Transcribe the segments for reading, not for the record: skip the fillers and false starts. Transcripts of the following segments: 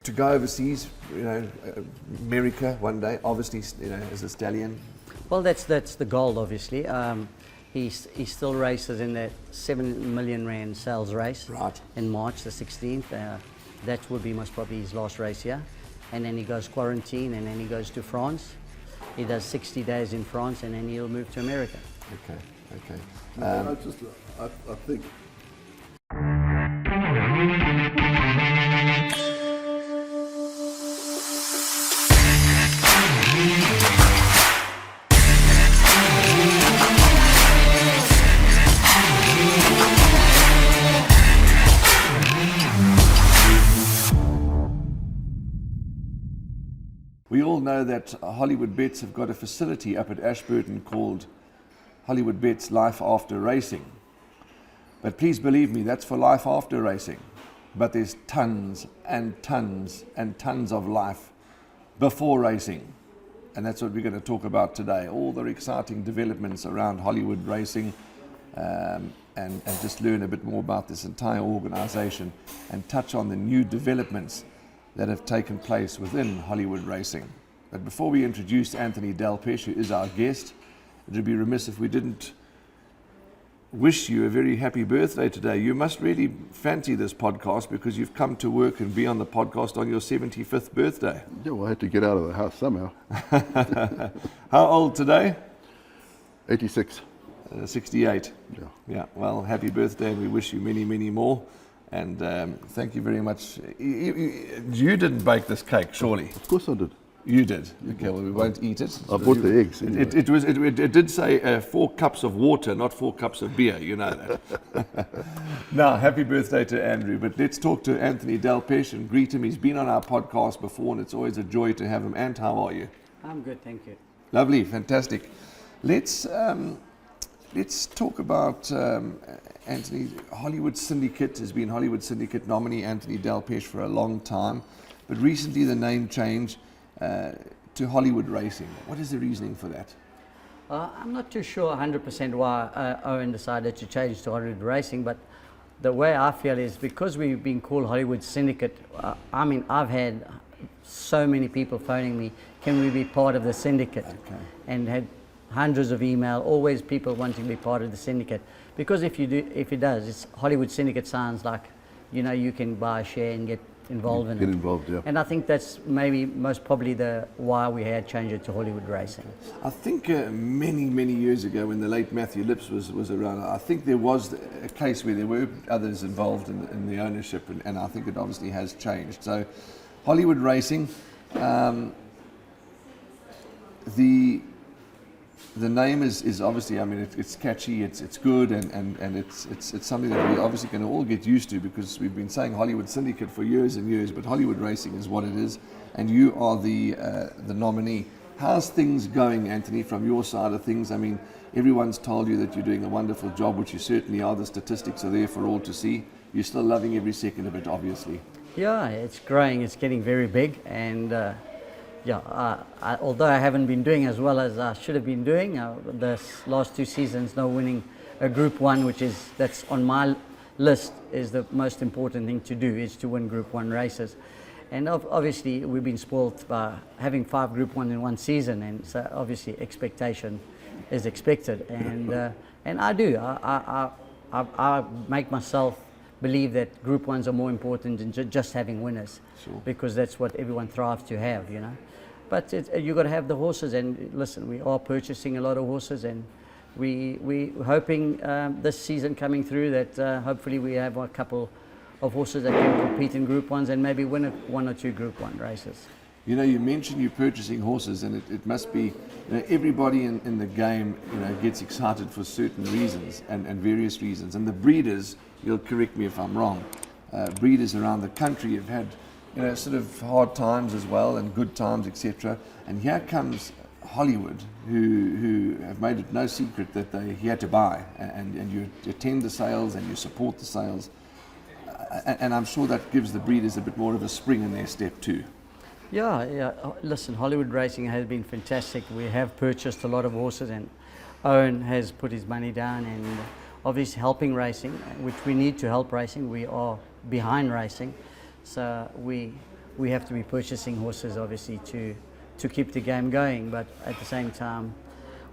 To go overseas, America one day, obviously, as a stallion. Well, that's the goal, obviously. He still races in that 7 million rand sales race in March the 16th. That will be most probably his last race here. And then he goes quarantine, and then he goes to France. He does 60 days in France, and then he'll move to America. Okay. I think. We all know that Hollywood Bets have got a facility up at Ashburton called Hollywood Bets Life After Racing. But please believe me, that's for life after racing. But there's tons and tons and tons of life before racing. And that's what we're going to talk about today. All the exciting developments around Hollywood racing, and just learn a bit more about this entire organization and touch on the new developments that have taken place within Hollywood racing. But before we introduce Anthony Delpech, who is our guest, it would be remiss if we didn't wish you a very happy birthday today. You must really fancy this podcast because you've come to work and be on the podcast on your 75th birthday. Yeah, well, I had to get out of the house somehow. How old today? 86. 68. Yeah. Well, happy birthday, and we wish you many, many more. And thank you very much. You didn't bake this cake, surely? Of course I did. You did? Okay, well, we won't eat it. I bought the eggs. Anyway. It did say 4 cups of water, not 4 cups of beer, you know that. Now, happy birthday to Andrew. But let's talk to Anthony Delpech and greet him. He's been on our podcast before, and it's always a joy to have him. Ant, how are you? I'm good, thank you. Lovely, fantastic. Let's talk about Anthony. Hollywood Syndicate has been Hollywood Syndicate nominee Anthony Delpech for a long time, but recently the name changed to Hollywood Racing. What is the reasoning for that? I'm not too sure 100% why Owen decided to change to Hollywood Racing, but the way I feel is because we've been called Hollywood Syndicate, I've had so many people phoning me, can we be part of the syndicate? Okay. And had hundreds of email, always people wanting to be part of the syndicate. Because if it does, it's Hollywood Syndicate sounds like, you can buy a share and get involved in it. Get involved, yeah. And I think that's maybe most probably why we had changed it to Hollywood Racing. I think many years ago when the late Matthew Lips was around, I think there was a case where there were others involved in the ownership, and I think it obviously has changed. So Hollywood Racing, the name is obviously, it's catchy, it's good, and it's something that we're obviously going to all get used to because we've been saying Hollywood Syndicate for years and years, but Hollywood Racing is what it is, and you are the nominee. How's things going, Anthony, from your side of things? Everyone's told you that you're doing a wonderful job, which you certainly are. The statistics are there for all to see. You're still loving every second of it, obviously. Yeah, it's growing, it's getting very big, and although I haven't been doing as well as I should have been doing, the last 2 seasons, no winning a Group 1, that's on my list, is the most important thing to do, is to win Group 1 races. And obviously we've been spoiled by having 5 Group 1 in one season, and so obviously expectation is expected, and I do. I make myself believe that Group 1s are more important than just having winners. Sure. Because that's what everyone thrives to have, But you've got to have the horses, and listen, we are purchasing a lot of horses, and we're hoping this season coming through that hopefully we have a couple of horses that can compete in Group 1s and maybe win 1 or 2 Group 1 races. You mentioned you're purchasing horses, and it must be, everybody in the game, gets excited for certain reasons and various reasons. And the breeders, you'll correct me if I'm wrong, breeders around the country have had, sort of hard times as well and good times, etc. And here comes Hollywood, who have made it no secret that they're here to buy, and you attend the sales and you support the sales. And I'm sure that gives the breeders a bit more of a spring in their step too. Yeah. Listen, Hollywood Racing has been fantastic. We have purchased a lot of horses, and Owen has put his money down, and obviously helping racing, which we need to help racing. We are behind racing, so we we have to be purchasing horses, obviously, to keep the game going. But at the same time,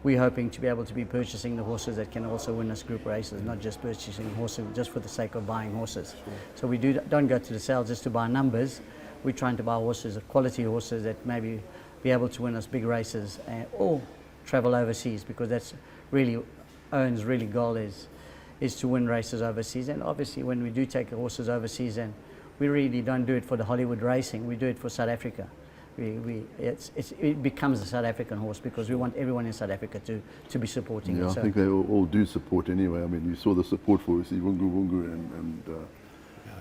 we're hoping to be able to be purchasing the horses that can also win us group races, not just purchasing horses just for the sake of buying horses. So we don't go to the sales just to buy numbers. We're trying to buy horses, quality horses that maybe be able to win us big races or travel overseas, because that's really Owen's really goal is to win races overseas. And obviously when we do take the horses overseas, and we really don't do it for the Hollywood racing, we do it for South Africa. It becomes a South African horse because we want everyone in South Africa to be supporting Yeah, it. I So think they all do support anyway. I mean, you saw the support for Wungu Wungu and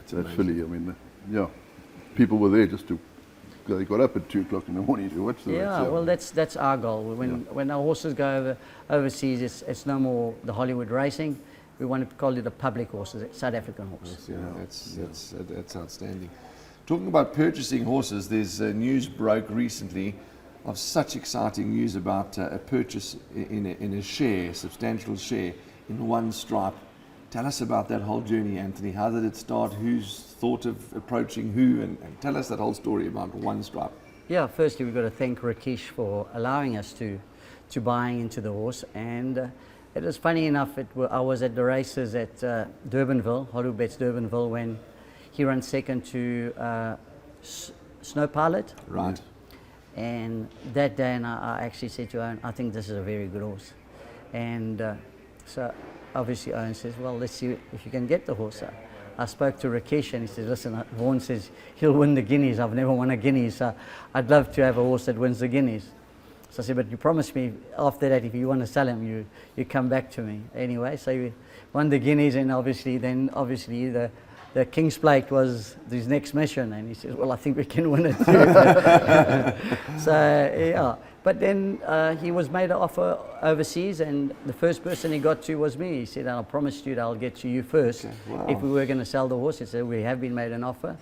that filly. I mean, yeah, people were there just to. They got up at 2 o'clock in the morning to watch the race. yeah, well, that's our goal. When our horses go overseas, it's no more the Hollywood racing. We want to call it a public horse, a South African horse. Yeah, that's outstanding. Talking about purchasing horses, there's news broke recently of such exciting news about a purchase in a share, substantial share in One Stripe. Tell us about that whole journey, Anthony. How did it start? Who's thought of approaching who? And tell us that whole story about One Stripe. Yeah, firstly, we've got to thank Rakesh for allowing us to buying into the horse. And it was funny enough, I was at the races at Durbanville, Hollywood Bets Durbanville, when he ran second to Snow Pilot. Right. And that day, and I actually said to Owen, I think this is a very good horse. And so obviously Owen says, well, let's see if you can get the horse. I spoke to Rakesh and he says, listen, Vaughan says he'll win the Guineas. I've never won a Guineas, so I'd love to have a horse that wins the Guineas. So I said, but you promised me after that, if you want to sell him, you come back to me. Anyway, so he won the Guineas, and obviously the King's Plate was his next mission, and he says, well, I think we can win it too. So, yeah. But then he was made an offer overseas, and the first person he got to was me. He said, I promised you that I'll get to you first. Okay, wow. If we were going to sell the horse. He said, we have been made an offer.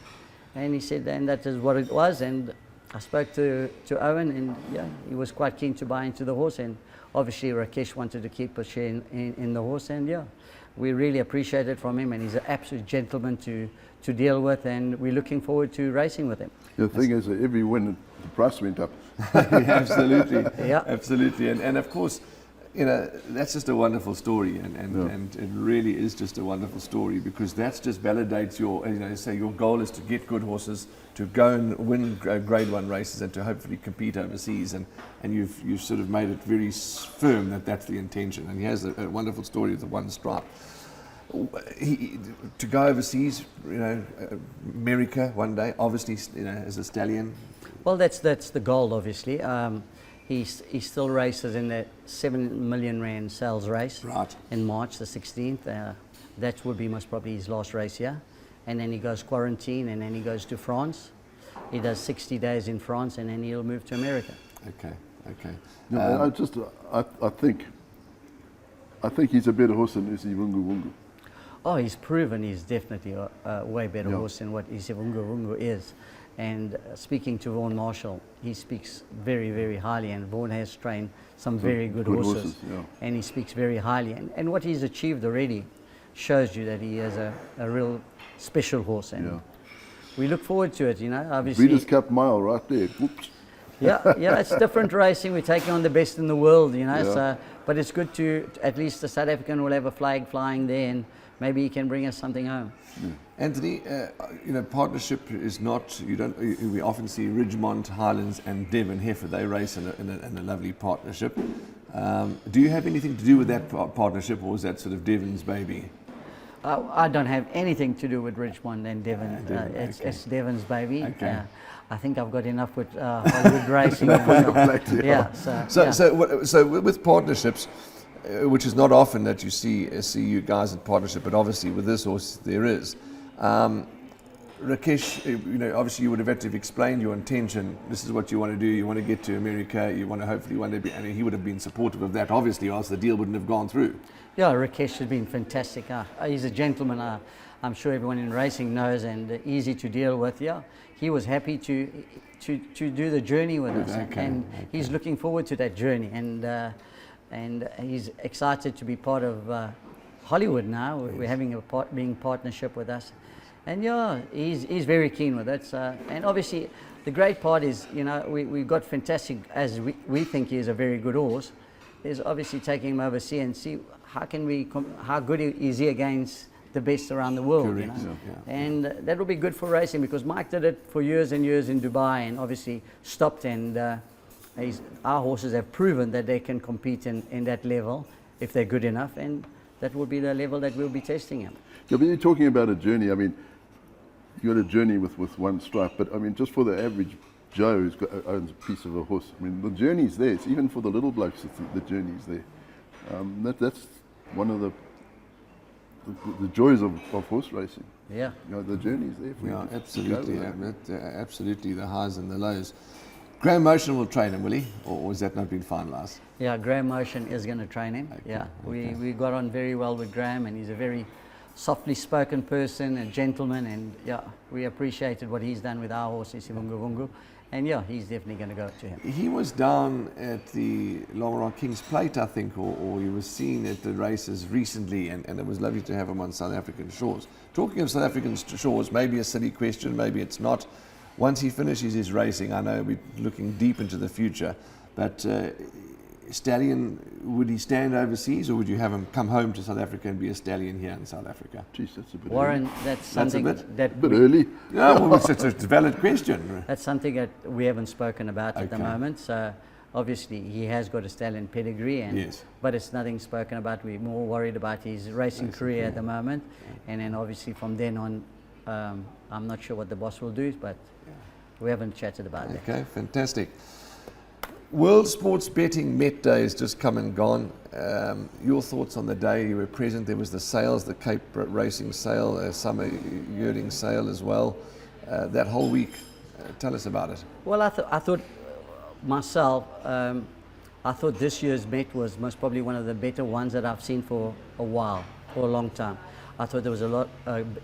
And he said, and that is what it was. And I spoke to Owen, and yeah, he was quite keen to buy into the horse. And obviously Rakesh wanted to keep a share in the horse, and yeah, we really appreciate it from him, and he's an absolute gentleman to deal with, and we're looking forward to racing with him. The thing is, that every win, the price went up. Absolutely. Yeah. Absolutely. And of course, you know, that's just a wonderful story, and it really is just a wonderful story, because that just validates your, you know, say your goal is to get good horses, to go and win grade 1 races, and to hopefully compete overseas, and you've sort of made it very firm that that's the intention. And he has a wonderful story with the One Stripe. To go overseas, you know, America one day, obviously, you know, as a stallion. Well, that's the goal, obviously. He still races in the 7 million rand sales race, Right. in March the 16th. That would be most probably his last race here. And then he goes quarantine, and then he goes to France. He does 60 days in France, and then he'll move to America. Okay. No, I think he's a better horse than Wungu Wungu. Oh, he's proven he's definitely a way better Yeah. horse than what Wungu Wungu is. And speaking to Vaughan Marshall, he speaks very, very highly, and Vaughan has trained some very good horses, yeah. and he speaks very highly. And what he's achieved already shows you that he is a real special horse, and Yeah. we look forward to it, you know, obviously. Breeders' Cup Mile right there. Whoops. Yeah, it's different racing. We're taking on the best in the world, you know. Yeah. So, but it's good to at least the South African will have a flag flying there, and maybe he can bring us something home. Anthony, you know, partnership is not, you don't, we often see Ridgemont, Highlands and Devon Heifer, they race in a lovely partnership. Do you have anything to do with that partnership, or is that sort of Devon's baby? I don't have anything to do with Richmond and Devon. Devon, It's okay. Devon's baby. Okay. I think I've got enough with Hollywood racing. Yeah. So with partnerships, which is not often that you see you guys in partnership, but obviously with this horse there is. Rakesh, you know, obviously you would have had to have explained your intention. This is what you want to do. You want to get to America. You want to hopefully one day be, and he would have been supportive of that, obviously, or else the deal wouldn't have gone through. Yeah, Rakesh has been fantastic. He's a gentleman. I'm sure everyone in racing knows, and easy to deal with. Yeah, he was happy to do the journey with us, and he's looking forward to that journey, and he's excited to be part of Hollywood now. We're having being partnership with us, And yeah, he's very keen with it. So, and obviously, the great part is, you know, we've got fantastic, as we think he is a very good horse, is obviously taking him overseas and see how good is he against the best around the world. Correct. You know? Yeah. And that will be good for racing, because Mike did it for years and years in Dubai and obviously stopped, and our horses have proven that they can compete in that level if they're good enough, and that will be the level that we'll be testing him. Yeah, but you're talking about a journey. I mean, you got a journey with one stripe, but I mean, just for the average Joe who's owns a piece of a horse, I mean, the journey's there. It's even for the little blokes, the journey's there. That's one of the joys of horse racing. Yeah. You know, the journey's there for Yeah, you. absolutely. Absolutely, the highs and the lows. Graham Motion will train him, will he? Or has that not been finalised? Yeah, Graham Motion is going to train him. Okay, Yeah, okay. we got on very well with Graham, and he's a very softly spoken person, a gentleman, and yeah, we appreciated what he's done with our horse, Isivungu Vungu, and yeah, he's definitely going to go to him. He was down at the Laurent King's Plate, I think, or he was seen at the races recently, and it was lovely to have him on South African shores. Talking of South African shores, maybe a silly question, maybe it's not. Once he finishes his racing, I know we're looking deep into the future, but stallion, would he stand overseas, or would you have him come home to South Africa and be a stallion here in South Africa? Jeez, that's a bit Warren, that's something a that early. No, well, it's a valid question. that's something that we haven't spoken about at the Okay. moment. So obviously he has got a stallion pedigree, and Yes. but it's nothing spoken about. We're more worried about his racing career at the moment, and then obviously from then on, I'm not sure what the boss will do, but we haven't chatted about that. Okay, fantastic. World Sports Betting Met Day has just come and gone. Your thoughts on the day? You were present. There was the sales, the Cape Racing sale, summer yearling sale as well. That whole week, tell us about it. Well, I thought myself, I thought this year's Met was most probably one of the better ones that I've seen for a while, for a long time. I thought there was a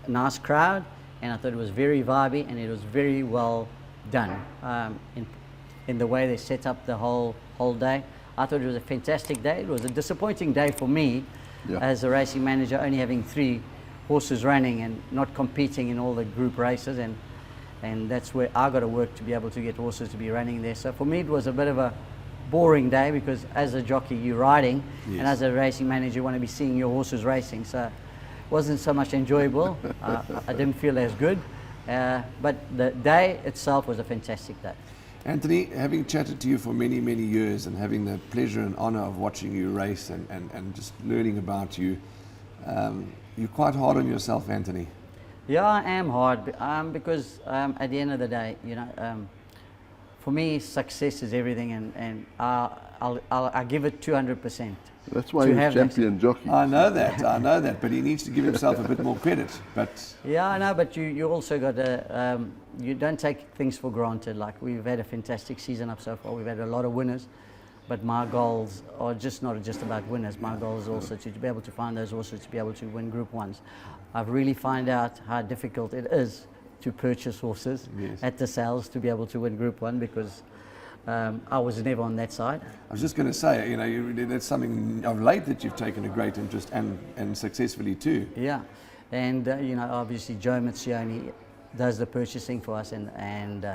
nice crowd, and I thought it was very vibey, and it was very well done in the way they set up the whole day. I thought it was a fantastic day. It was a disappointing day for me as a racing manager, only having 3 horses running and not competing in all the group races, and that's where I got to work to be able to get horses to be running there. So for me it was a bit of a boring day, because as a jockey you're riding, and as a racing manager you want to be seeing your horses racing. So it wasn't so much enjoyable. I didn't feel as good, but the day itself was a fantastic day. Anthony, having chatted to you for many, many years and having the pleasure and honour of watching you race and just learning about you, you're quite hard on yourself, Anthony. Yeah, I am hard, because at the end of the day, you know, for me, success is everything, and I'll give it 200%. That's why he's champion jockey. I know that, but he needs to give himself a bit more credit. But yeah, I know, but you also got to, you don't take things for granted. Like, we've had a fantastic season up so far. We've had a lot of winners, but my goals are not just about winners. My goal is also to be able to find those horses to be able to win Group 1s. I've really found out how difficult it is to purchase horses at the sales to be able to win Group 1, because I was never on that side. I was just going to say, you know, that's something of late that you've taken a great interest and successfully too. Yeah, and you know, obviously Jo Mitzioni does the purchasing for us, and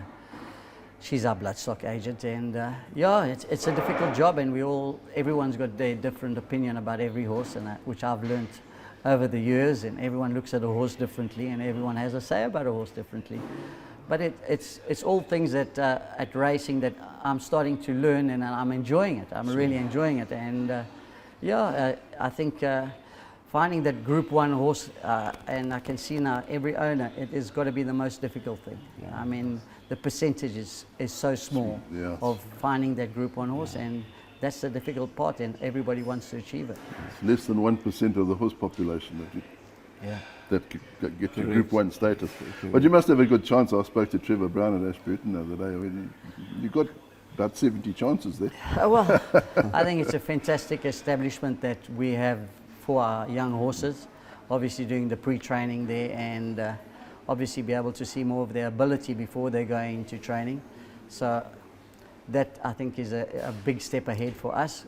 she's our bloodstock agent, and yeah, it's a difficult job, and everyone's got their different opinion about every horse, and which I've learnt over the years, and everyone looks at a horse differently, and everyone has a say about a horse differently. But it's all things that at racing that I'm starting to learn, and I'm enjoying it. I'm really enjoying it, and I think finding that Group 1 horse, and I can see now every owner, it has got to be the most difficult thing. I mean, the percentage is so small of finding that Group 1 horse, and that's the difficult part, and everybody wants to achieve it. It's less than 1% of the horse population that get to Group 1 status. But you must have a good chance. I spoke to Trevor Brown at Ashburton the other day. I mean, you got about 70 chances there. Well, I think it's a fantastic establishment that we have for our young horses, obviously doing the pre-training there, and obviously be able to see more of their ability before they go into training. So that, I think, is a big step ahead for us.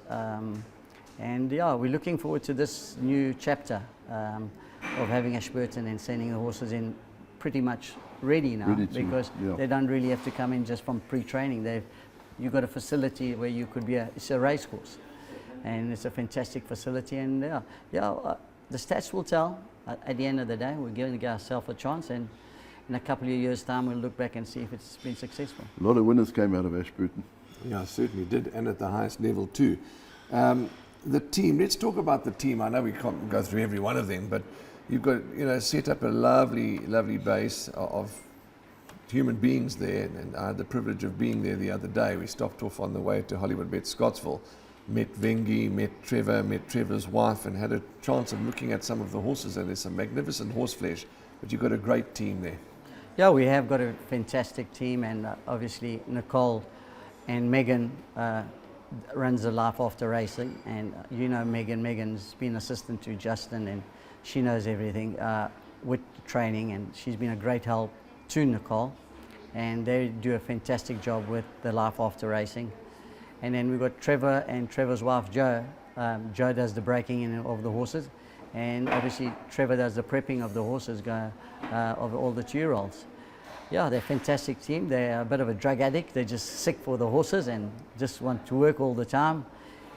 And yeah, we're looking forward to this new chapter of having Ashburton and sending the horses in pretty much ready now, Ready to, because yeah. they don't really have to come in just from pre-training. You've got a facility where you could be it's a race course, and it's a fantastic facility. And the stats will tell. At the end of the day, we're giving ourselves a chance, and in a couple of years' time, we'll look back and see if it's been successful. A lot of winners came out of Ashburton. Yeah, certainly did, and at the highest level too. The team, let's talk about the team. I know we can't go through every one of them, but you've got, set up a lovely, lovely base of human beings there, and I had the privilege of being there the other day. We stopped off on the way to Hollywood Bet Scottsville, met Vengi, met Trevor's wife, and had a chance of looking at some of the horses, and there's some magnificent horse flesh, but you've got a great team there. Yeah, we have got a fantastic team, and obviously Nicole and Megan runs the Life After Racing, and Megan's been assistant to Justin, and she knows everything with training, and she's been a great help to Nicole, and they do a fantastic job with the Life After Racing. And then we've got Trevor and Trevor's wife Jo. Jo does the breaking in of the horses, and obviously Trevor does the prepping of the horses, of all the 2-year-olds. Yeah, they're a fantastic team. They're a bit of a drug addict. They're just sick for the horses and just want to work all the time.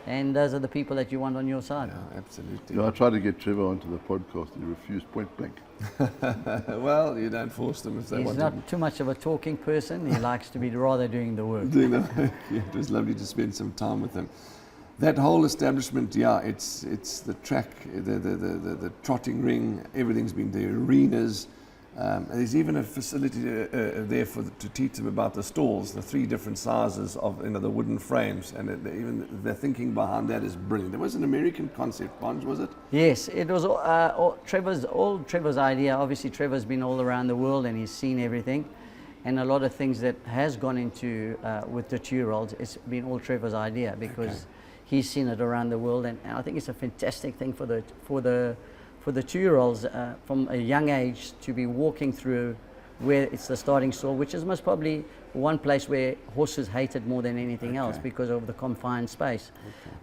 And those are the people that you want on your side. Yeah, absolutely. Yeah, I tried to get Trevor onto the podcast. He refused point blank. Well, you don't force them if they want to. He's not too much of a talking person. He likes to be rather doing the work. Yeah, it was lovely to spend some time with him. That whole establishment, it's the track, the trotting ring, everything's been there, arenas. There's even a facility there to teach them about the stalls, the 3 different sizes of the wooden frames, and even the thinking behind that is brilliant. It was an American concept, Bonge, was it? Yes, it was all Trevor's idea. Obviously, Trevor's been all around the world and he's seen everything, and a lot of things that has gone into with the 2-year-olds, it's been all Trevor's idea, because he's seen it around the world, and I think it's a fantastic thing for the 2-year-olds from a young age to be walking through where it's the starting stall, which is most probably one place where horses hate it more than anything else because of the confined space.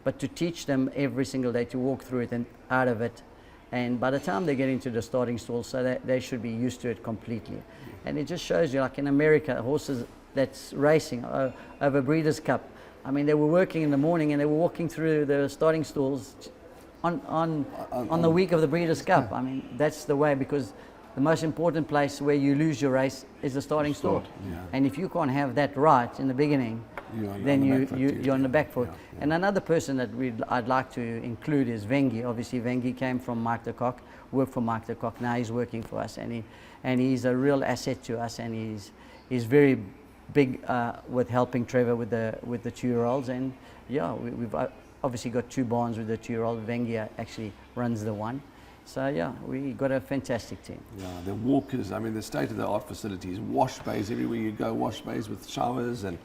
But to teach them every single day to walk through it and out of it, and by the time they get into the starting stall, so that they should be used to it completely. And it just shows you, like in America, horses that's racing over Breeders' Cup. I mean, they were working in the morning and they were walking through the starting stalls on the week of the Breeders' Cup. I mean, that's the way, because the most important place where you lose your race is the starting stall. Yeah. And if you can't have that right in the beginning, then you're on the back foot. Yeah. And another person that I'd like to include is Vengi. Obviously, Vengi came from Mike de Kock, worked for Mike de Kock. Now he's working for us, and he's a real asset to us, and he's very big with helping Trevor with the 2-year-olds. And yeah, we've obviously got 2 barns with the 2-year-old. Vengi actually runs the one. So yeah, we got a fantastic team. Yeah, the walkers, I mean, the state-of-the-art facilities, wash bays everywhere you go, wash bays with showers and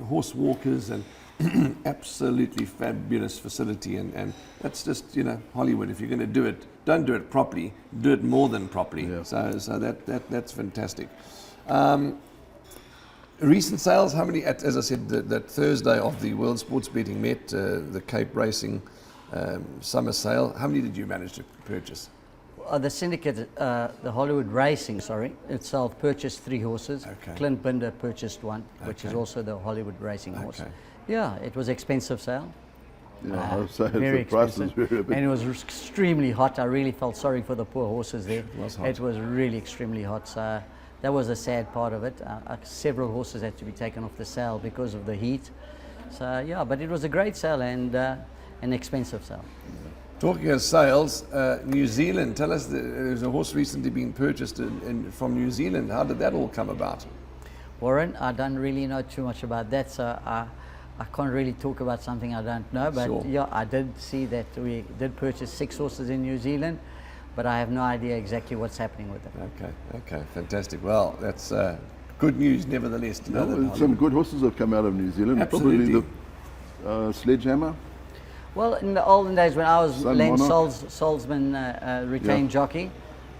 horse walkers, and absolutely fabulous facility. And that's just, Hollywood. If you're going to do it, don't do it properly, do it more than properly. Yeah. So that's fantastic. Recent sales, how many, as I said, that Thursday of the World Sports Betting Met, the Cape Racing summer sale, how many did you manage to purchase? The syndicate, the Hollywood Racing, itself purchased 3 horses. Okay. Clint Binder purchased 1, which is also the Hollywood Racing horse. Okay. Yeah, it was expensive sale. Yeah, I was saying Very the prices expensive. were a bit. And it was extremely hot. I really felt sorry for the poor horses there. It was hot. It was really extremely hot. So that was a sad part of it. Several horses had to be taken off the sale because of the heat. So yeah, but it was a great sale and an expensive sale. Talking of sales, New Zealand, tell us, there's a horse recently being purchased from New Zealand. How did that all come about? Warren, I don't really know too much about that, so I can't really talk about something I don't know. But Sure. yeah, I did see that we did purchase 6 horses in New Zealand, but I have no idea exactly what's happening with it. Okay, fantastic. Well, that's good news nevertheless. To know that Some good horses have come out of New Zealand. Absolutely. Probably the Sledgehammer. Well, in the olden days when I was Sun Len Monarch. Salzman retained jockey,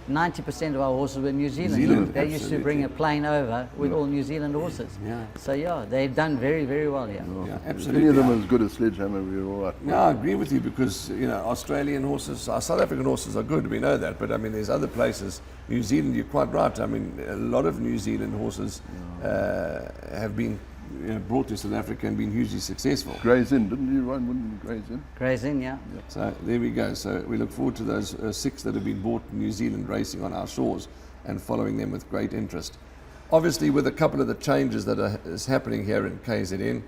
90% of our horses were New Zealand. Zealand, They used to bring a plane over with all New Zealand horses. Yeah. So yeah, they've done very, very well here. Yeah, If absolutely. any of them are as good as Sledgehammer, we're all right. No, I agree with you because, you know, Australian horses, our South African horses are good, we know that, but I mean, there's other places. New Zealand, you're quite right. I mean, a lot of New Zealand horses have been brought to South Africa and been hugely successful. Gray's Inn, didn't you run one Gray's Inn? Gray's Inn, yeah. So there we go. So we look forward to those 6 that have been bought in New Zealand racing on our shores and following them with great interest. Obviously, with a couple of the changes that is happening here in KZN,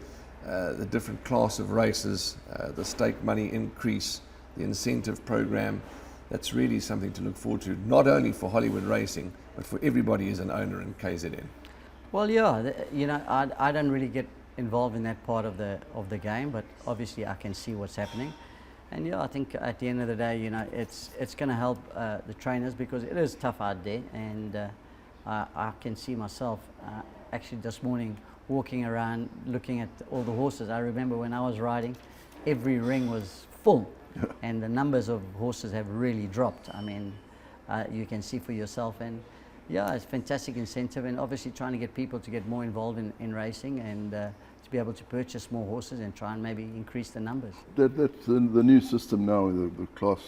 the different class of races, the stake money increase, the incentive program, that's really something to look forward to, not only for Hollywood Racing, but for everybody as an owner in KZN. Well, yeah, you know, I don't really get involved in that part of the game, but obviously I can see what's happening. And yeah, I think at the end of the day, you know, it's going to help the trainers because it is tough out there, and I can see myself actually this morning walking around looking at all the horses. I remember when I was riding, every ring was full, and the numbers of horses have really dropped. I mean, you can see for yourself, and yeah, it's fantastic incentive, and obviously trying to get people to get more involved in racing and to be able to purchase more horses and try and maybe increase the numbers. That's the new system now, the class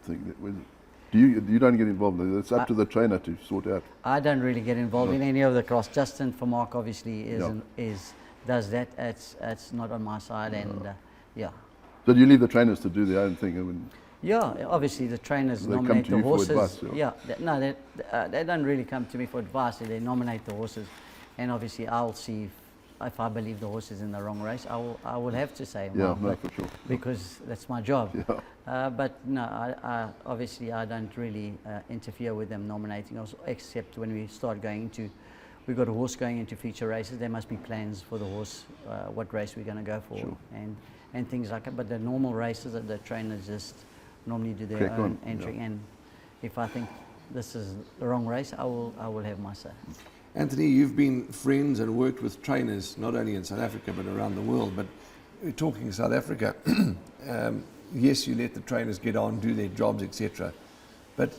thing. You don't get involved in it. It's up to the trainer to sort out. I don't really get involved in any of the class. Justin for Mark obviously does that. It's not on my side, and yeah. So you leave the trainers to do their own thing? I mean, yeah, obviously the trainers they nominate come to the you for horses. advice, Yeah, they don't really come to me for advice. They nominate the horses, and obviously I'll see if I believe the horse is in the wrong race. I will have to say yeah, well, no, for sure. because that's my job. Yeah. But no, obviously I don't really interfere with them nominating us, except when we start going into. We've got a horse going into feature races. There must be plans for the horse, what race we're going to go for, Sure. and things like that. But the normal races, the trainers just normally do their Crack own on, entry, yeah. and if I think this is the wrong race, I will have my say. Anthony, you've been friends and worked with trainers not only in South Africa but around the world. But we're talking South Africa. Yes, you let the trainers get on, do their jobs, etc. But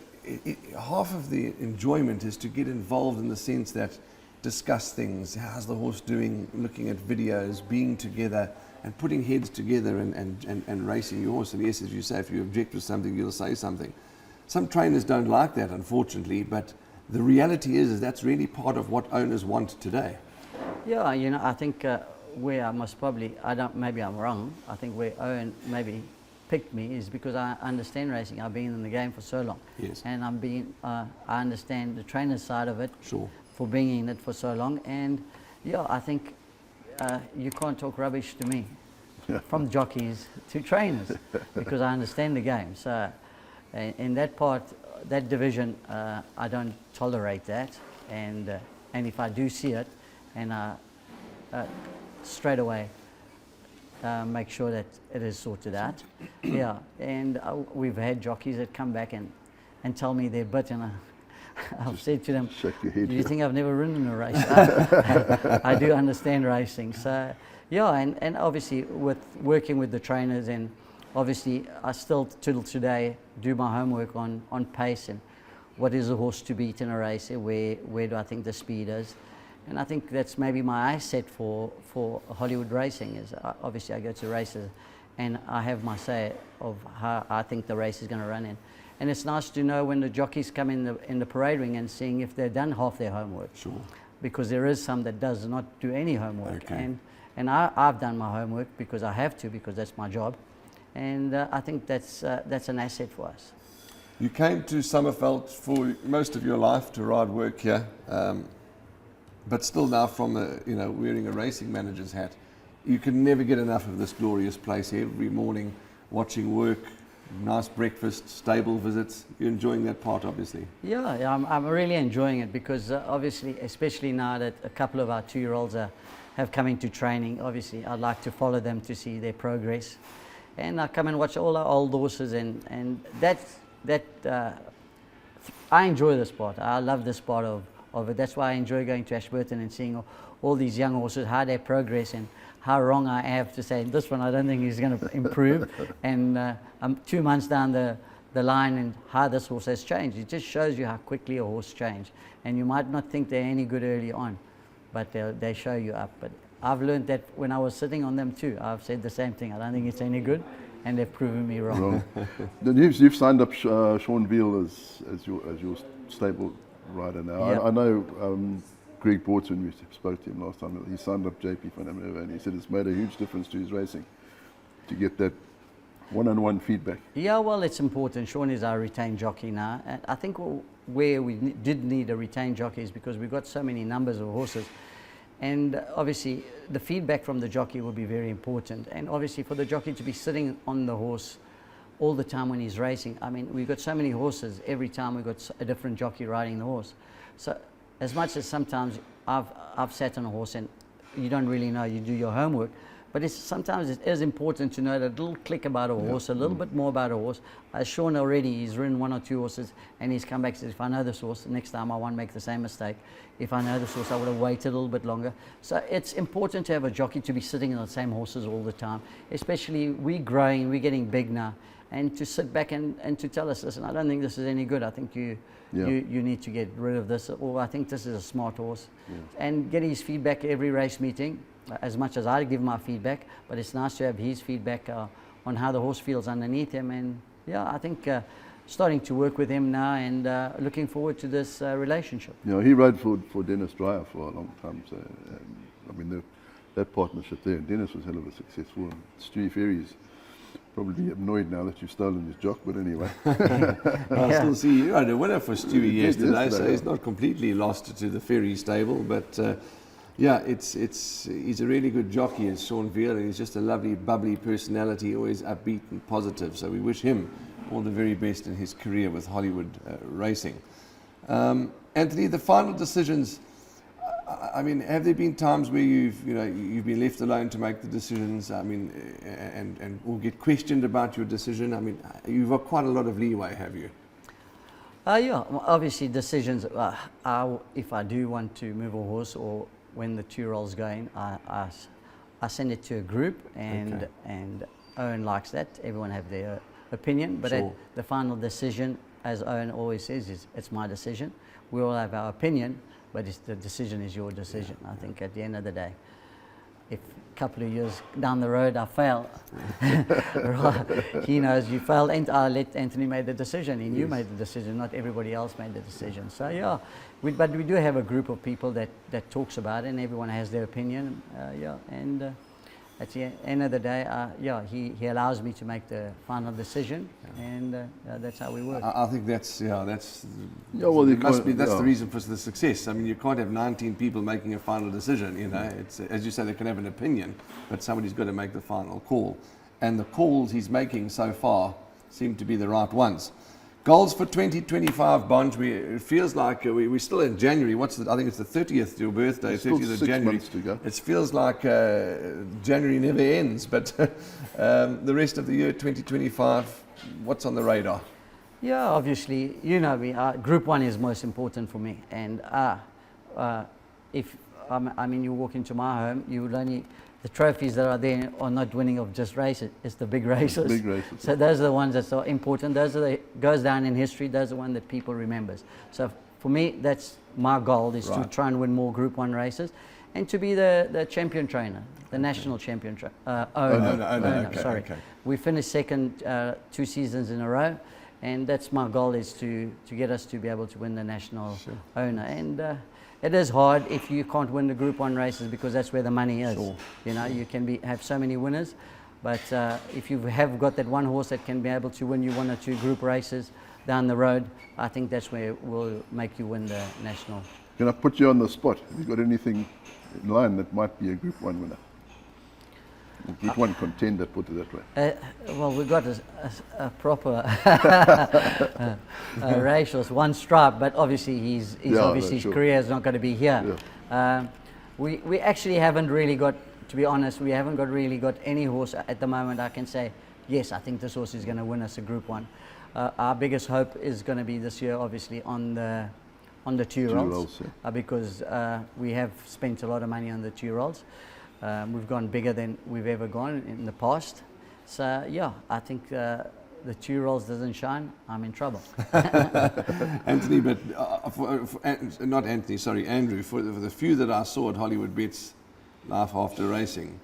half of the enjoyment is to get involved in the sense that discuss things. How's the horse doing? Looking at videos, being together, and putting heads together and racing your horse. And yes, as you say, if you object to something, you'll say something. Some trainers don't like that, unfortunately, but the reality is that's really part of what owners want today. Yeah, you know, I think where I must probably, maybe I'm wrong, I think where Owen maybe picked me is because I understand racing. I've been in the game for so long. Yes. And I understand the trainer's side of it. Sure. For being in it for so long. And yeah, I think you can't talk rubbish to me, from jockeys to trainers, because I understand the game. So in that part, that division, I don't tolerate that, and if I do see it, and straight away make sure that it is sorted out. Yeah, and we've had jockeys that come back and tell me their bit, and I've said to them, shake your head, do you yeah. think I've never ridden a race? I do understand racing. So yeah, and obviously with working with the trainers, and obviously I still till today do my homework on pace and what is a horse to beat in a race, where do I think the speed is. And I think that's maybe my asset for Hollywood Racing is obviously I go to races and I have my say of how I think the race is going to run in. And it's nice to know when the jockeys come in the parade ring and seeing if they've done half their homework. Sure. Because there is some that does not do any homework. Okay. And I've done my homework because I have to, because that's my job. And I think that's an asset for us. You came to Summerveld for most of your life to ride work here, but still now from wearing a racing manager's hat, you can never get enough of this glorious place. Every morning, watching work, nice breakfast, stable visits. You're enjoying that part, obviously. Yeah, I'm really enjoying it because obviously, especially now that a couple of our 2-year-olds have come into training, obviously I'd like to follow them to see their progress. And I come and watch all our old horses, and I enjoy this part. I love this part of it. That's why I enjoy going to Ashburton and seeing all these young horses, how they progress, and how wrong I have to say this one I don't think is going to improve. And I'm 2 months down the the line and how this horse has changed. It just shows you how quickly a horse changes. And you might not think they're any good early on, but they show you up. But I've learned that when I was sitting on them too. I've said the same thing. I don't think it's any good, and they've proven me wrong. Then you've signed up Sean Veal as your stable rider now. Yeah. I know Greg Bortz, when we spoke to him last time, he signed up JP van Amerwe, and he said it's made a huge difference to his racing to get that one-on-one feedback. Yeah, well, it's important. Sean is our retained jockey now. And I think where we did need a retained jockey is because we've got so many numbers of horses. And obviously, the feedback from the jockey will be very important. And obviously, for the jockey to be sitting on the horse all the time when he's racing, I mean, we've got so many horses. Every time we've got a different jockey riding the horse. So as much as sometimes I've sat on a horse and you don't really know, you do your homework, but sometimes it is important to know that little click about a horse, a little bit more about a horse. As Sean already, he's ridden 1 or 2 horses and he's come back and says, if I know this horse, next time I won't make the same mistake. If I know this horse, I would have waited a little bit longer. So it's important to have a jockey to be sitting on the same horses all the time, especially we're growing, we're getting big now, and to sit back and to tell us, listen, I don't think this is any good. I think you need to get rid of this, or I think this is a smart horse. And get his feedback every race meeting, as much as I give my feedback, but it's nice to have his feedback on how the horse feels underneath him. And yeah, I think starting to work with him now and looking forward to this relationship. Yeah, he rode for Dennis Dreyer for a long time. So, I mean, that partnership there, Dennis was hell of a successful. And Stewie Ferry's probably annoyed now that you've stolen his jock, but anyway. I still see you rode a winner for Stewie yesterday, so yeah. he's not completely lost to the Ferry stable, but yeah, he's a really good jockey, is Sean Veal, and he's just a lovely, bubbly personality, always upbeat and positive. So we wish him all the very best in his career with Hollywood Racing. Anthony, the final decisions. I mean, have there been times where you've been left alone to make the decisions? I mean, and will get questioned about your decision? I mean, you've got quite a lot of leeway, have you? Yeah, obviously decisions. If I do want to move a horse or when the 2-year-old's going, I send it to a group, and Owen likes that. Everyone have their opinion, but Sure. the final decision, as Owen always says, is it's my decision. We all have our opinion, but the decision is your decision. I think at the end of the day, if a couple of years down the road I fail, he knows you failed, and I let Anthony make the decision, and you made the decision, not everybody else made the decision. So yeah, but we do have a group of people that talks about it, and everyone has their opinion. And at the end of the day, he allows me to make the final decision, and that's how we work. I think that's well, that's yeah. the reason for the success. I mean, you can't have 19 people making a final decision. You know, it's, as you say, they can have an opinion, but somebody's got to make the final call, and the calls he's making so far seem to be the right ones. Goals for 2025, Bond. It feels like we're still in January. I think it's the 30th, your birthday, It's still 30th of 6 January. months to go. It feels like January never ends, but the rest of the year, 2025, what's on the radar? Yeah, obviously, you know me. Group 1 is most important for me, and if I mean, you walk into my home, you will only. The trophies that are there are not winning of just races, it's the big races. Big races. So those are the ones that are important. Those are goes down in history. Those are the ones that people remembers. So for me, that's my goal, is to try and win more Group 1 races, and to be the champion trainer, the national champion owner. Sorry. Okay. We finished second 2 seasons in a row, and that's my goal, is to get us to be able to win the national owner. And it is hard if you can't win the Group 1 races, because that's where the money is. Sure. You know, you can have so many winners, but if you have got that one horse that can be able to win you 1 or 2 group races down the road, I think that's where we'll make you win the national. Can I put you on the spot? Have you got anything in line that might be a Group 1 winner? A Group 1 contender, put it that way. Well, we've got a proper racehorse, One Stripe, but obviously his career is not going to be here. Yeah. We actually haven't really got, to be honest, we haven't really got any horse at the moment I can say, yes, I think this horse is going to win us a Group 1. Our biggest hope is going to be this year, obviously, on the 2-year-olds, because we have spent a lot of money on the 2-year-olds. We've gone bigger than we've ever gone in the past. So yeah, I think the 2-year-olds doesn't shine, I'm in trouble. Anthony, but not Anthony, sorry, Andrew, for the few that I saw at Hollywood Bets Life After Racing,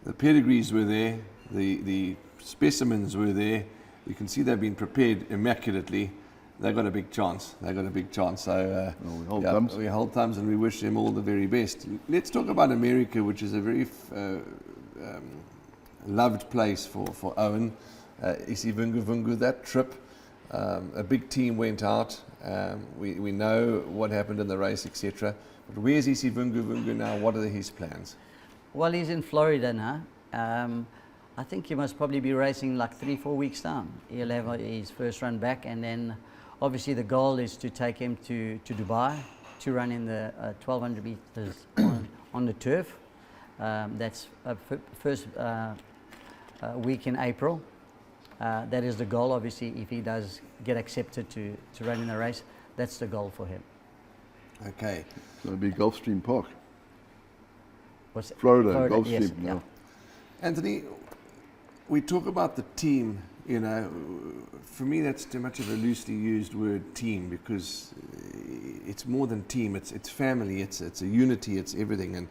the pedigrees were there, the specimens were there. You can see they've been prepared immaculately. They've got a big chance. So we hold thumbs. We hold thumbs and we wish them all the very best. Let's talk about America, which is a very loved place for Owen. Isivungu, that trip, a big team went out. We know what happened in the race, etc. But where's Isivungu now? What are his plans? Well, he's in Florida now. I think he must probably be racing like 3-4 weeks time. He'll have his first run back, and then obviously the goal is to take him to Dubai to run in the 1200 meters on the turf. That's first week in April. That is the goal. Obviously, if he does get accepted to run in the race, that's the goal for him. Okay. So it'll be Gulfstream Park. What's Florida, Gulfstream. yes, Yeah. yeah. Anthony, we talk about the team, you know, for me that's too much of a loosely used word, team, because it's more than team, it's family, it's a unity, it's everything. And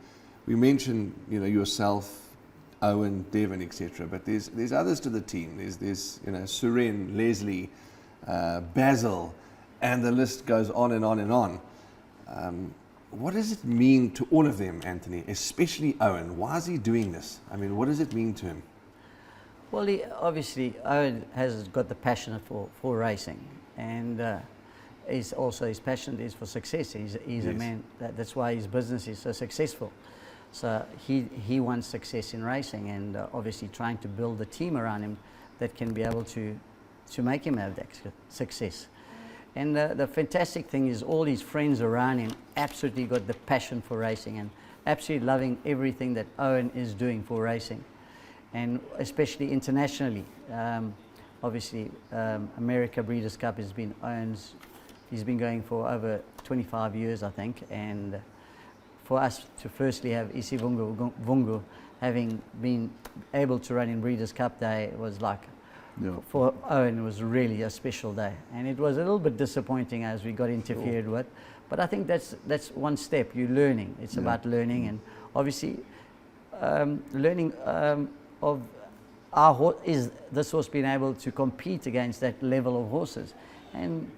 we mentioned, you know, yourself, Owen, Devon, etc. But there's others to the team. There's you know, Suren, Leslie, Basil, and the list goes on and on and on. What does it mean to all of them, Anthony, especially Owen? Why is he doing this? I mean, what does it mean to him? Well, obviously, Owen has got the passion for racing, and he's also his passion is for success. He's Yes. a man, that's why his business is so successful. So he wants success in racing, and obviously trying to build a team around him that can be able to make him have that success. And the fantastic thing is all his friends around him absolutely got the passion for racing and absolutely loving everything that Owen is doing for racing. And especially internationally, obviously America Breeders' Cup has been Owen's, he's been going for over 25 years, I think. And for us to firstly have Isivungu having been able to run in Breeders' Cup Day was like, Yeah. for Owen, it was really a special day, and it was a little bit disappointing as we got interfered with, but I think that's one step. You're learning. It's about learning, and obviously learning of our horse is this horse being able to compete against that level of horses, and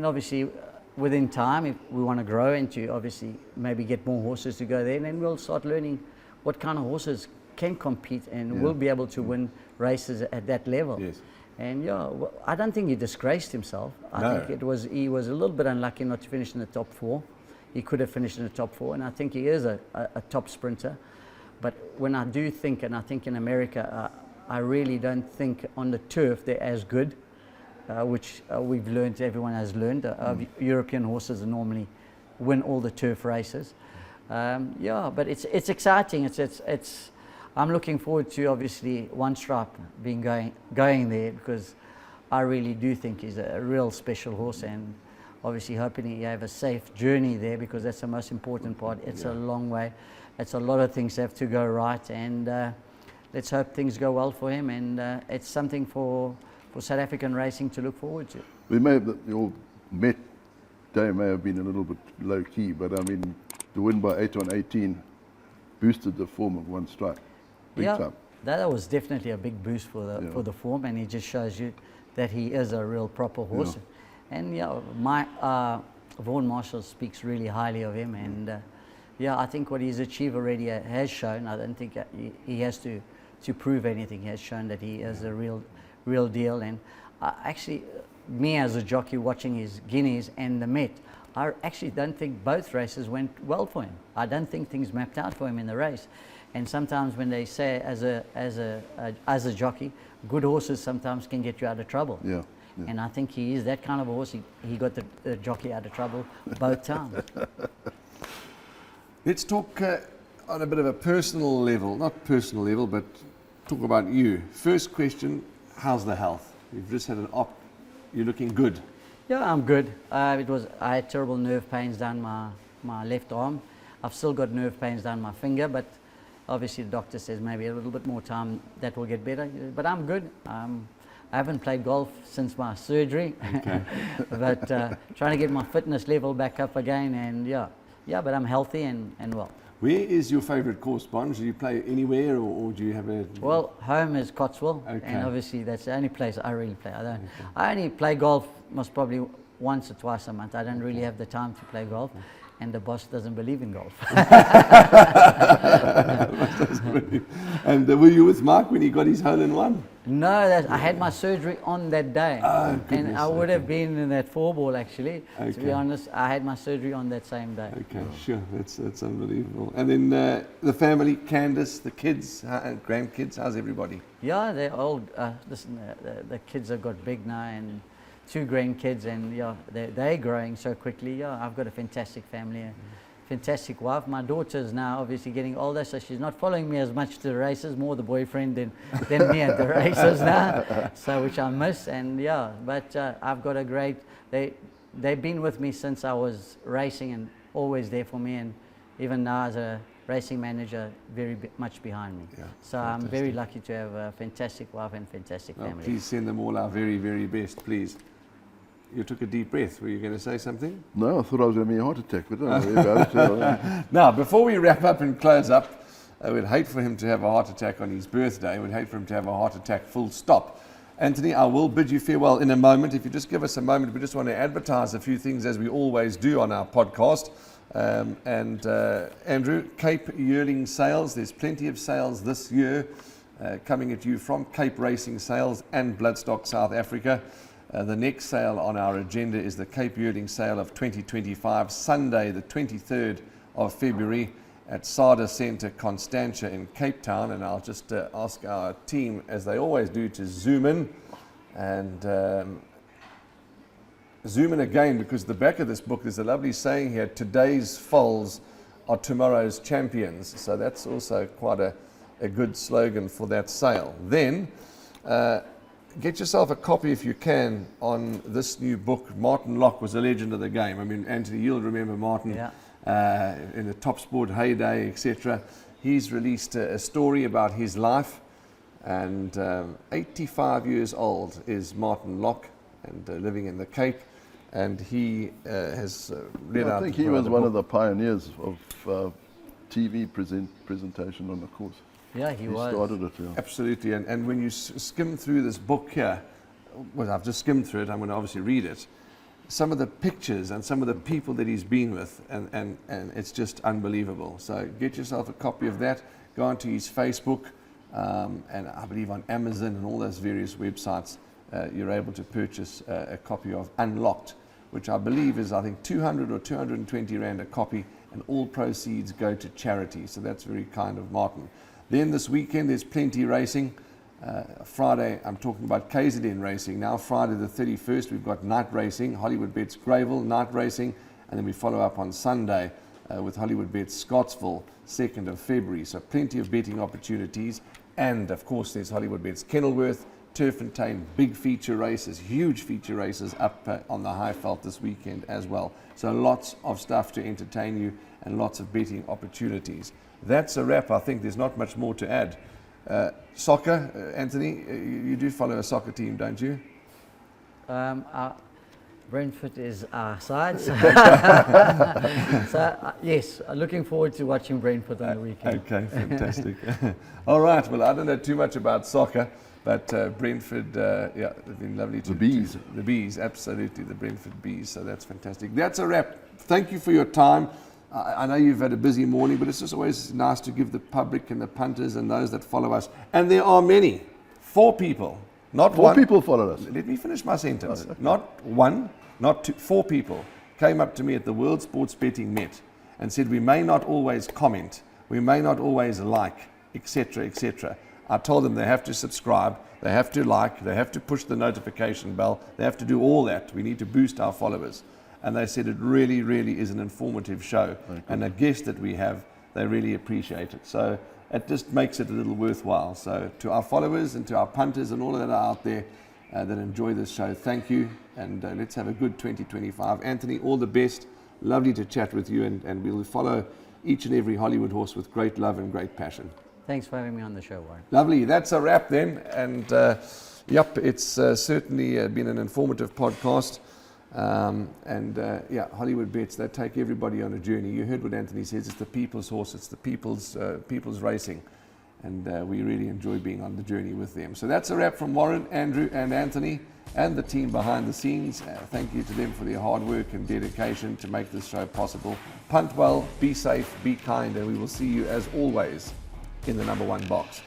obviously within time, if we want to grow and to obviously maybe get more horses to go there, then we'll start learning what kind of horses can compete and will be able to win races at that level. Yes. And well, I don't think he disgraced himself. I think he was a little bit unlucky not to finish in the top 4. He could have finished in the top 4, and I think he is a top sprinter. But when I do think, and I think in America, I really don't think on the turf they're as good, which we've learned, everyone has learned. European horses normally win all the turf races. But it's exciting. It's I'm looking forward to obviously One Stripe being going there, because I really do think he's a real special horse, and obviously hoping he have a safe journey there, because that's the most important part. It's a long way. It's a lot of things have to go right, and let's hope things go well for him, and it's something for South African racing to look forward to. We may have, your Met day may have been a little bit low key, but I mean, the win by 8 on 18 boosted the form of One Stripe. Big time. That was definitely a big boost for the form, and it just shows you that he is a real proper horse. And my Vaughan Marshall speaks really highly of him, and I think what he's achieved already has shown. I don't think he has to prove anything. He has shown that he is a real deal. And actually, me as a jockey watching his Guineas and the Met, I actually don't think both races went well for him. I don't think things mapped out for him in the race. And sometimes when they say as a jockey, good horses sometimes can get you out of trouble. Yeah. And I think he is that kind of a horse. He got the jockey out of trouble both times. Let's talk on a bit of a personal level, not personal level, but talk about you. First question, how's the health? You've just had an op, you're looking good. Yeah, I'm good. I had terrible nerve pains down my left arm. I've still got nerve pains down my finger, but obviously the doctor says maybe a little bit more time that will get better. But I'm good. I haven't played golf since my surgery, but trying to get my fitness level back up again, and but I'm healthy and well. Where is your favourite course, Bonge? Do you play anywhere, or do you have a... Well, home is Cotswold, Okay. and obviously that's the only place I really play. I only play golf most probably once or twice a month. I don't really have the time to play golf, and the boss doesn't believe in golf. And were you with Mark when he got his hole-in-one? No, I had my surgery on that day, and I would have been in that 4-ball actually. To be honest, I had my surgery on that same day. Okay, sure, that's unbelievable. And then the family, Candace, the kids, grandkids, how's everybody? Yeah, they're all, listen, the kids have got big now, and 2 grandkids, and they're growing so quickly. Yeah, I've got a fantastic family, a fantastic wife. My daughter's now obviously getting older, so she's not following me as much to the races, more the boyfriend than me at the races now, so which I miss. And but I've got a great, they've been with me since I was racing and always there for me, and even now as a racing manager, very much behind me. Yeah, so fantastic. I'm very lucky to have a fantastic wife and fantastic family. Please send them all our very, very best, please. You took a deep breath. Were you going to say something? No, I thought I was going to be a heart attack, but don't worry about it. Now, before we wrap up and close up, I would hate for him to have a heart attack on his birthday. I would hate for him to have a heart attack full stop. Anthony, I will bid you farewell in a moment. If you just give us a moment, we just want to advertise a few things as we always do on our podcast. Andrew, Cape yearling sales. There's plenty of sales this year coming at you from Cape Racing Sales and Bloodstock South Africa. The next sale on our agenda is the Cape yearling sale of 2025, Sunday the 23rd of February at SADA Centre, Constantia in Cape Town. And I'll just ask our team, as they always do, to zoom in and zoom in again, because at the back of this book there's a lovely saying here: today's foals are tomorrow's champions. So that's also quite a good slogan for that sale. Then get yourself a copy if you can on this new book. Martin Locke was a legend of the game. I mean, Anthony, you'll remember Martin in the top sport heyday, etc. He's released a story about his life, and 85 years old is Martin Locke, and living in the Cape. And he has read out. I think he was one of the pioneers of TV presentation on the course. Yeah, he was. Started it, yeah. Absolutely. And when you skim through this book here, well, I've just skimmed through it, I'm going to obviously read it, some of the pictures and some of the people that he's been with, and it's just unbelievable. So get yourself a copy of that, go onto his Facebook, and I believe on Amazon and all those various websites, you're able to purchase a copy of Unlocked, which I believe is, I think, 200 or 220 Rand a copy, and all proceeds go to charity. So that's very kind of Martin. Then this weekend there's plenty racing. Friday, I'm talking about KZN racing now. Friday the 31st, we've got night racing, Hollywood Bets Greyville, night racing, and then we follow up on Sunday with Hollywood Bets Scottsville, 2nd of February. So plenty of betting opportunities. And of course there's Hollywood Bets Kenilworth, Turffontein, big feature races, huge feature races up on the Highveld this weekend as well. So lots of stuff to entertain you and lots of betting opportunities. That's a wrap. I think there's not much more to add. Soccer, Anthony, you do follow a soccer team, don't you? Brentford is our side. So, yes, looking forward to watching Brentford on the weekend. Okay, fantastic. All right, well, I don't know too much about soccer, but Brentford, yeah, they've been lovely to... The Bees, absolutely, the Brentford Bees, so that's fantastic. That's a wrap. Thank you for your time. I know you've had a busy morning, but it's just always nice to give the public and the punters and those that follow us, and there are many, 4 people, not one. 4 people followed us. Let me finish my sentence. Oh, okay. Not one, not 2, 4 people came up to me at the World Sports Betting Met and said, we may not always comment, we may not always like, etc., etc. I told them they have to subscribe, they have to like, they have to push the notification bell, they have to do all that. We need to boost our followers. And they said it really, really is an informative show. And a guest that we have, they really appreciate it. So it just makes it a little worthwhile. So to our followers and to our punters and all of that are out there that enjoy this show, thank you. And let's have a good 2025. Anthony, all the best. Lovely to chat with you. And we'll follow each and every Hollywood horse with great love and great passion. Thanks for having me on the show, Warren. Lovely. That's a wrap then. And yep, it's certainly been an informative podcast. Yeah, Hollywood Bets, they take everybody on a journey. You heard what Anthony says, it's the people's horse, it's the people's racing. And we really enjoy being on the journey with them. So that's a wrap from Warren, Andrew and Anthony and the team behind the scenes. Thank you to them for their hard work and dedication to make this show possible. Punt well, be safe, be kind, and we will see you as always in the number one box.